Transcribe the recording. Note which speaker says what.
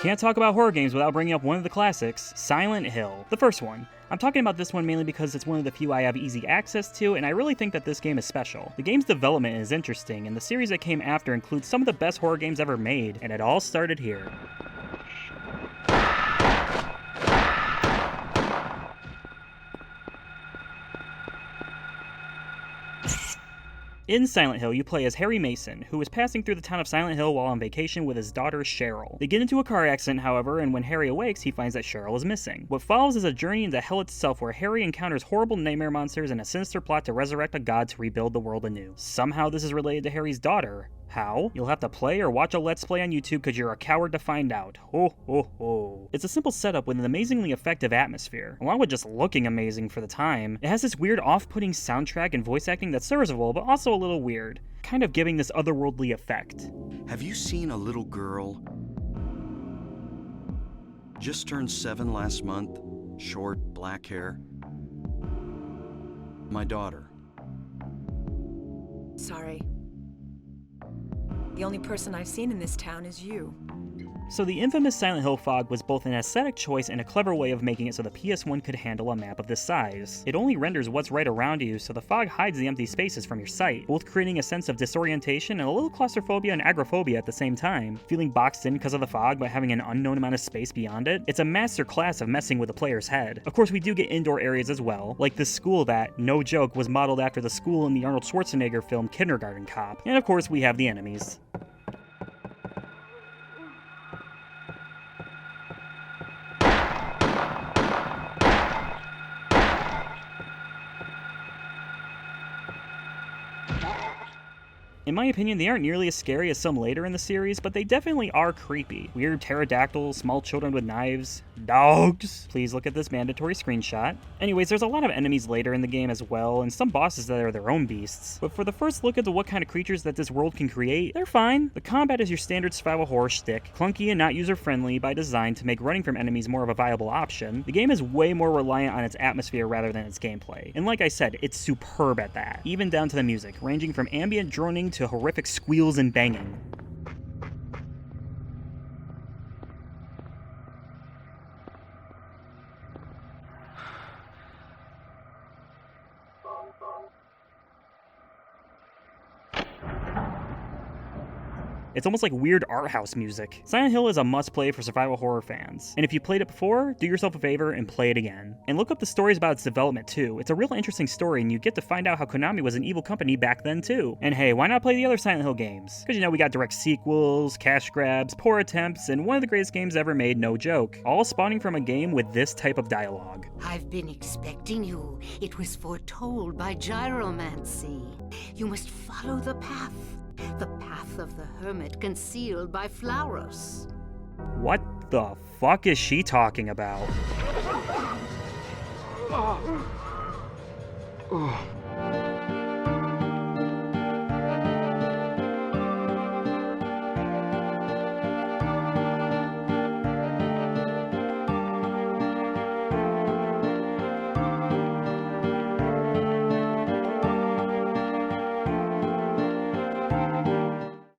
Speaker 1: Can't talk about horror games without bringing up one of the classics, Silent Hill, the first one. I'm talking about this one mainly because it's one of the few I have easy access to, and I really think that this game is special. The game's development is interesting, and the series that came after includes some of the best horror games ever made, and it all started here. In Silent Hill, you play as Harry Mason, who is passing through the town of Silent Hill while on vacation with his daughter Cheryl. They get into a car accident, however, and when Harry awakes, he finds that Cheryl is missing. What follows is a journey into hell itself where Harry encounters horrible nightmare monsters and a sinister plot to resurrect a god to rebuild the world anew. Somehow this is related to Harry's daughter. How? You'll have to play or watch a Let's Play on YouTube because you're a coward to find out. Ho ho ho. It's a simple setup with an amazingly effective atmosphere, along with just looking amazing for the time. It has this weird off-putting soundtrack and voice acting that's serviceable, but also a little weird, kind of giving this otherworldly effect.
Speaker 2: Have you seen a little girl? Just turned 7 last month, short, black hair. My daughter.
Speaker 3: Sorry. The only person I've seen in this town is you.
Speaker 1: So the infamous Silent Hill fog was both an aesthetic choice and a clever way of making it so the PS1 could handle a map of this size. It only renders what's right around you, so the fog hides the empty spaces from your sight, both creating a sense of disorientation and a little claustrophobia and agoraphobia at the same time. Feeling boxed in because of the fog but having an unknown amount of space beyond it, it's a master class of messing with the player's head. Of course, we do get indoor areas as well, like this school that, no joke, was modeled after the school in the Arnold Schwarzenegger film Kindergarten Cop. And of course, we have the enemies. In my opinion, they aren't nearly as scary as some later in the series, but they definitely are creepy. Weird pterodactyls, small children with knives, dogs. Please look at this mandatory screenshot. Anyways, there's a lot of enemies later in the game as well, and some bosses that are their own beasts. But for the first look into what kind of creatures that this world can create, they're fine. The combat is your standard survival horror shtick, clunky and not user-friendly by design to make running from enemies more of a viable option. The game is way more reliant on its atmosphere rather than its gameplay. And like I said, it's superb at that, even down to the music, ranging from ambient droning to horrific squeals and banging. It's almost like weird art house music. Silent Hill is a must-play for survival horror fans, and if you played it before, do yourself a favor and play it again. And look up the stories about its development too. It's a real interesting story, and you get to find out how Konami was an evil company back then too. And hey, why not play the other Silent Hill games? Because you know we got direct sequels, cash grabs, poor attempts, and one of the greatest games ever made, no joke. All spawning from a game with this type of dialogue.
Speaker 4: I've been expecting you. It was foretold by gyromancy. You must follow the path. The path of the hermit concealed by flowers.
Speaker 1: What the fuck is she talking about?
Speaker 5: Oh.